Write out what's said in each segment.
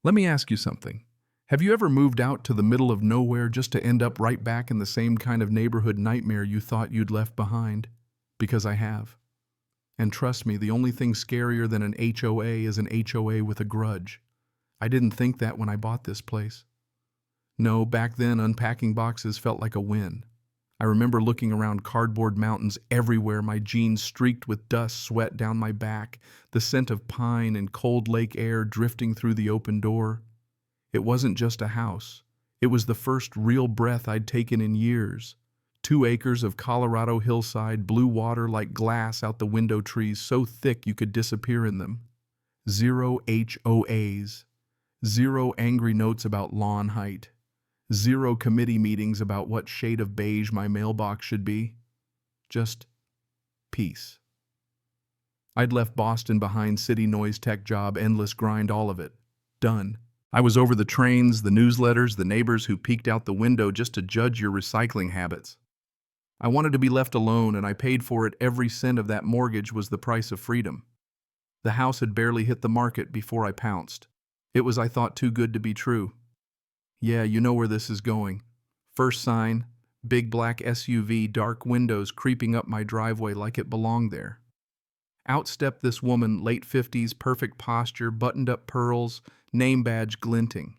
Let me ask you something. Have you ever moved out to the middle of nowhere just to end up right back in the same kind of neighborhood nightmare you thought you'd left behind? Because I have. And trust me, the only thing scarier than an HOA is an HOA with a grudge. I didn't think that when I bought this place. No, back then unpacking boxes felt like a win. I remember looking around cardboard mountains everywhere, my jeans streaked with dust sweat down my back, the scent of pine and cold lake air drifting through the open door. It wasn't just a house. It was the first real breath I'd taken in years. 2 acres of Colorado hillside, blue water like glass out the window trees so thick you could disappear in them. 0 HOAs. 0 angry notes about lawn height. 0 committee meetings about what shade of beige my mailbox should be. Just peace. I'd left Boston behind, city noise, tech job, endless grind, all of it. Done. I was over the trains, the newsletters, the neighbors who peeked out the window just to judge your recycling habits. I wanted to be left alone, and I paid for it. Every cent of that mortgage was the price of freedom. The house had barely hit the market before I pounced. It was, I thought, too good to be true. Yeah, you know where this is going. First sign, big black SUV, dark windows creeping up my driveway like it belonged there. Out stepped this woman, late 50s, perfect posture, buttoned-up pearls, name badge glinting.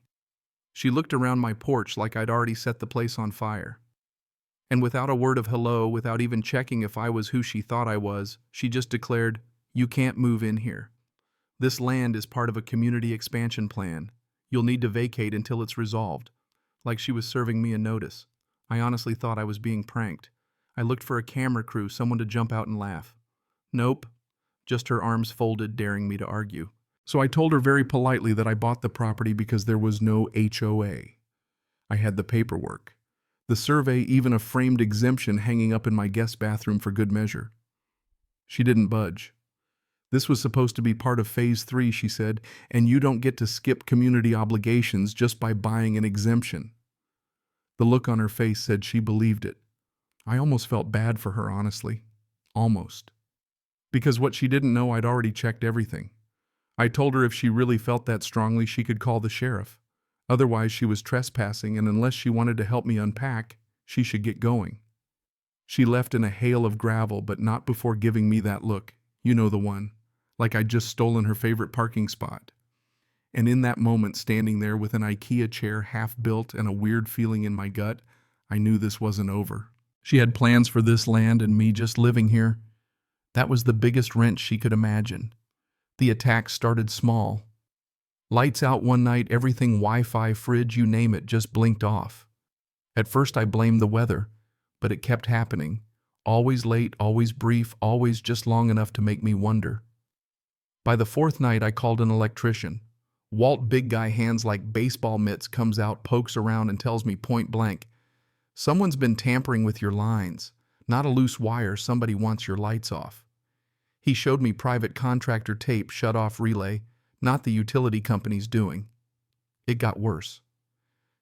She looked around my porch like I'd already set the place on fire. And without a word of hello, without even checking if I was who she thought I was, she just declared, "You can't move in here. This land is part of a community expansion plan. You'll need to vacate until it's resolved." Like she was serving me a notice. I honestly thought I was being pranked. I looked for a camera crew, someone to jump out and laugh. Nope. Just her arms folded, daring me to argue. So I told her very politely that I bought the property because there was no HOA. I had the paperwork. The survey, even a framed exemption hanging up in my guest bathroom for good measure. She didn't budge. "This was supposed to be part of Phase 3, she said, "and you don't get to skip community obligations just by buying an exemption." The look on her face said she believed it. I almost felt bad for her, honestly. Almost. Because what she didn't know, I'd already checked everything. I told her if she really felt that strongly, she could call the sheriff. Otherwise, she was trespassing, and unless she wanted to help me unpack, she should get going. She left in a hail of gravel, but not before giving me that look. You know the one. Like I'd just stolen her favorite parking spot. And in that moment, standing there with an IKEA chair half-built and a weird feeling in my gut, I knew this wasn't over. She had plans for this land and me just living here. That was the biggest wrench she could imagine. The attack started small. Lights out one night, everything Wi-Fi, fridge, you name it, just blinked off. At first I blamed the weather, but it kept happening. Always late, always brief, always just long enough to make me wonder. By the 4th night, I called an electrician. Walt, big guy, hands like baseball mitts, comes out, pokes around, and tells me point blank, "Someone's been tampering with your lines. Not a loose wire, somebody wants your lights off." He showed me private contractor tape, shut-off relay, not the utility company's doing. It got worse.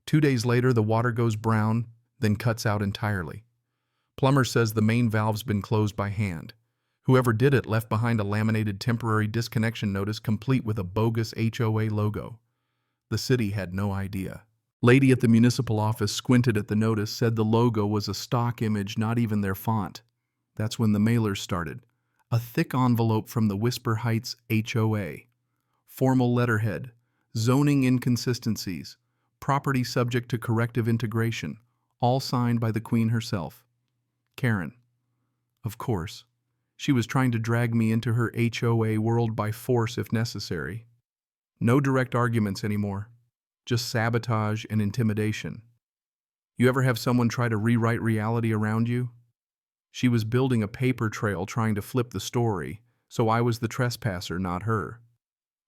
2 days later, the water goes brown, then cuts out entirely. Plumber says the main valve's been closed by hand. Whoever did it left behind a laminated temporary disconnection notice complete with a bogus HOA logo. The city had no idea. Lady at the municipal office squinted at the notice, said the logo was a stock image, not even their font. That's when the mailers started. A thick envelope from the Whisper Heights HOA. Formal letterhead. Zoning inconsistencies. Property subject to corrective integration. All signed by the Queen herself. Karen. Of course. She was trying to drag me into her HOA world by force if necessary. No direct arguments anymore. Just sabotage and intimidation. You ever have someone try to rewrite reality around you? She was building a paper trail trying to flip the story, so I was the trespasser, not her.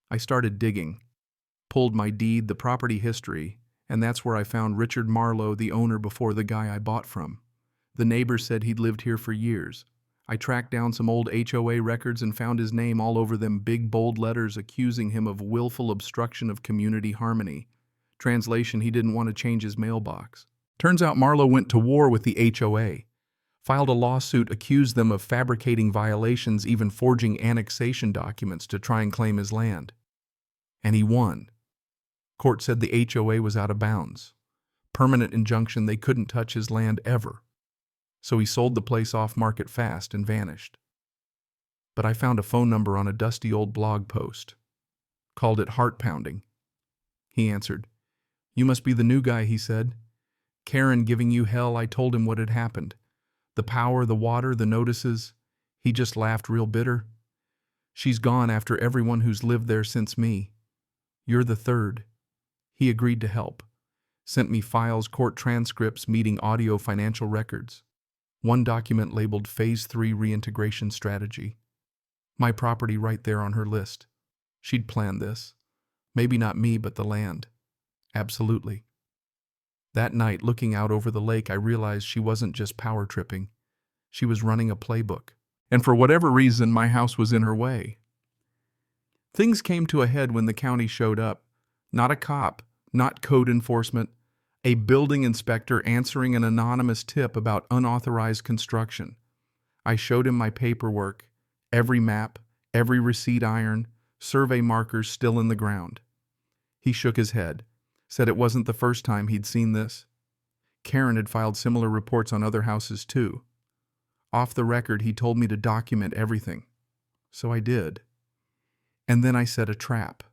I started digging. Pulled my deed, the property history, and that's where I found Richard Marlowe, the owner before the guy I bought from. The neighbor said he'd lived here for years. I tracked down some old HOA records and found his name all over them, big bold letters accusing him of willful obstruction of community harmony. Translation, he didn't want to change his mailbox. Turns out Marlowe went to war with the HOA. Filed a lawsuit, accused them of fabricating violations, even forging annexation documents to try and claim his land. And he won. Court said the HOA was out of bounds. Permanent injunction they couldn't touch his land ever. So he sold the place off market fast and vanished. But I found a phone number on a dusty old blog post. Called it heart pounding. He answered. "You must be the new guy," he said. "Karen giving you hell." I told him what had happened. The power, the water, the notices. He just laughed real bitter. "She's gone after everyone who's lived there since me. You're the third." He agreed to help. Sent me files, court transcripts, meeting audio, financial records. One document labeled Phase 3 Reintegration Strategy. My property right there on her list. She'd planned this. Maybe not me, but the land. Absolutely. That night, looking out over the lake, I realized she wasn't just power tripping. She was running a playbook. And for whatever reason, my house was in her way. Things came to a head when the county showed up. Not a cop, not code enforcement, a building inspector answering an anonymous tip about unauthorized construction. I showed him my paperwork, every map, every receipt iron, survey markers still in the ground. He shook his head, said it wasn't the first time he'd seen this. Karen had filed similar reports on other houses too. Off the record, he told me to document everything. So I did. And then I set a trap.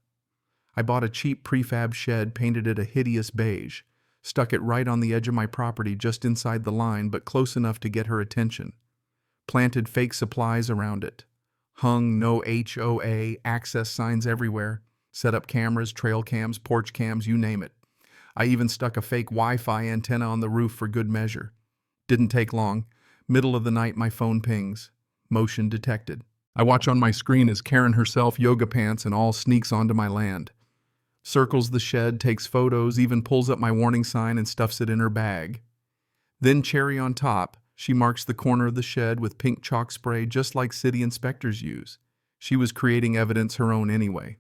I bought a cheap prefab shed, painted it a hideous beige, stuck it right on the edge of my property just inside the line but close enough to get her attention. Planted fake supplies around it. Hung no HOA access signs everywhere. Set up cameras, trail cams, porch cams, you name it. I even stuck a fake Wi-Fi antenna on the roof for good measure. Didn't take long. Middle of the night, my phone pings. Motion detected. I watch on my screen as Karen herself, yoga pants and all, sneaks onto my land. Circles the shed, takes photos, even pulls up my warning sign and stuffs it in her bag. Then, cherry on top, she marks the corner of the shed with pink chalk spray just like city inspectors use. She was creating evidence her own anyway.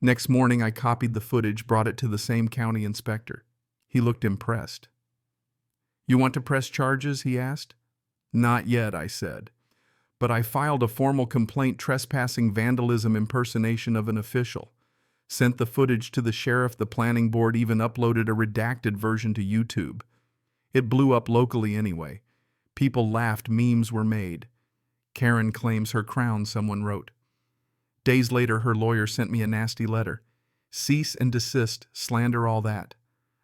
Next morning, I copied the footage, brought it to the same county inspector. He looked impressed. "You want to press charges?" he asked. "Not yet," I said. But I filed a formal complaint, trespassing, vandalism, impersonation of an official. Sent the footage to the sheriff. The planning board even uploaded a redacted version to YouTube. It blew up locally anyway. People laughed, memes were made. Karen claims her crown, someone wrote. Days later, her lawyer sent me a nasty letter. Cease and desist, slander, all that.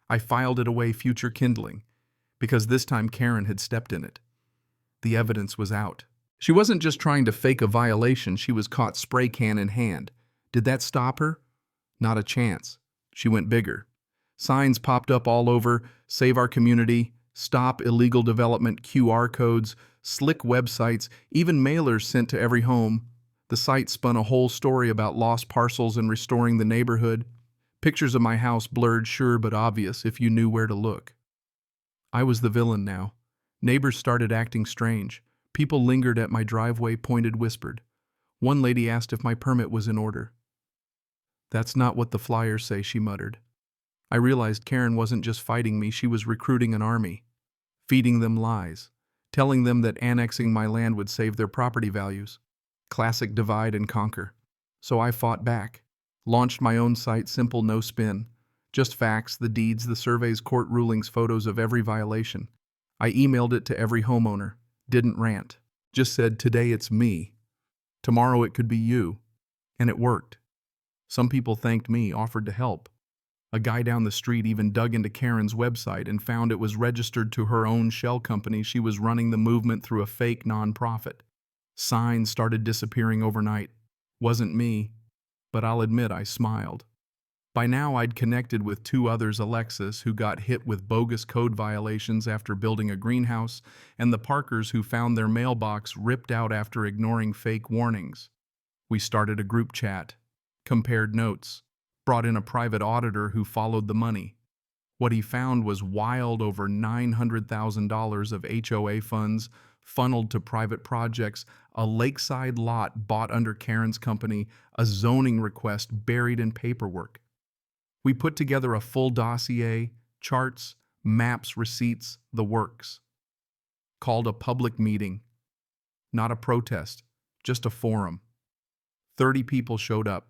I filed it away, future kindling, because this time Karen had stepped in it. The evidence was out. She wasn't just trying to fake a violation, she was caught spray can in hand. Did that stop her? Not a chance. She went bigger. Signs popped up all over, save our community, stop illegal development, QR codes, slick websites, even mailers sent to every home. The site spun a whole story about lost parcels and restoring the neighborhood. Pictures of my house blurred, sure, but obvious if you knew where to look. I was the villain now. Neighbors started acting strange. People lingered at my driveway, pointed, whispered. One lady asked if my permit was in order. "That's not what the flyers say," she muttered. I realized Karen wasn't just fighting me, she was recruiting an army. Feeding them lies. Telling them that annexing my land would save their property values. Classic divide and conquer. So I fought back. Launched my own site, simple, no spin. Just facts, the deeds, the surveys, court rulings, photos of every violation. I emailed it to every homeowner. Didn't rant. Just said, today it's me. Tomorrow it could be you. And it worked. Some people thanked me, offered to help. A guy down the street even dug into Karen's website and found it was registered to her own shell company. She was running the movement through a fake nonprofit. Signs started disappearing overnight. Wasn't me, but I'll admit I smiled. By now I'd connected with two others, Alexis, who got hit with bogus code violations after building a greenhouse, and the Parkers, who found their mailbox ripped out after ignoring fake warnings. We started a group chat, compared notes, brought in a private auditor who followed the money. What he found was wild, over $900,000 of HOA funds funneled to private projects, a lakeside lot bought under Karen's company, a zoning request buried in paperwork. We put together a full dossier, charts, maps, receipts, the works. Called a public meeting. Not a protest, just a forum. 30 people showed up.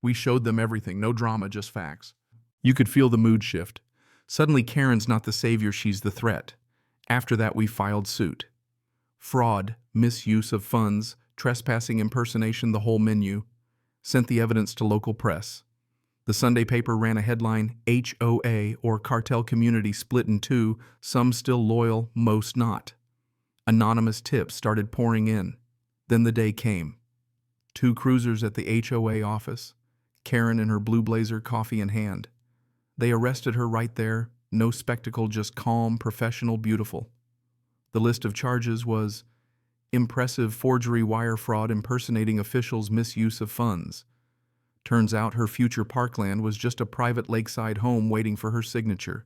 We showed them everything, no drama, just facts. You could feel the mood shift. Suddenly Karen's not the savior, she's the threat. After that we filed suit. Fraud, misuse of funds, trespassing, impersonation, the whole menu. Sent the evidence to local press. The Sunday paper ran a headline, HOA, or cartel community split in two, some still loyal, most not. Anonymous tips started pouring in. Then the day came. 2 cruisers at the HOA office. Karen in her blue blazer, coffee in hand. They arrested her right there, no spectacle, just calm, professional, beautiful. The list of charges was impressive forgery, wire fraud, impersonating officials, misuse of funds. Turns out her future parkland was just a private lakeside home waiting for her signature.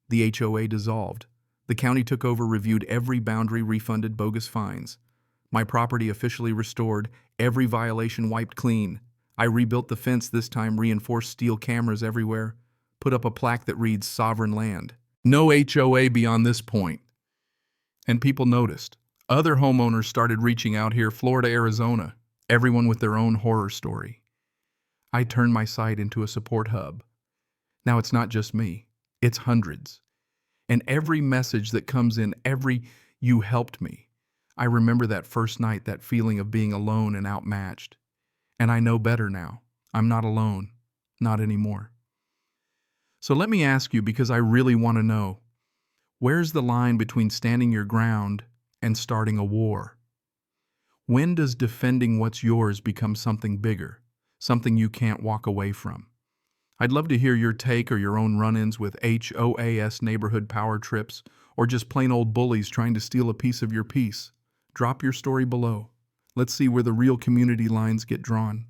The HOA dissolved. The county took over, reviewed every boundary, refunded bogus fines. My property officially restored, every violation wiped clean. I rebuilt the fence, this time reinforced steel cameras everywhere, put up a plaque that reads sovereign land. No HOA beyond this point. And people noticed. Other homeowners started reaching out here, Florida, Arizona, everyone with their own horror story. I turned my site into a support hub. Now it's not just me, it's hundreds. And every message that comes in, every "you helped me." I remember that first night, that feeling of being alone and outmatched. And I know better now. I'm not alone. Not anymore. So let me ask you, because I really want to know, where's the line between standing your ground and starting a war? When does defending what's yours become something bigger? Something you can't walk away from? I'd love to hear your take or your own run-ins with HOAS neighborhood power trips, or just plain old bullies trying to steal a piece of your peace. Drop your story below. Let's see where the real community lines get drawn.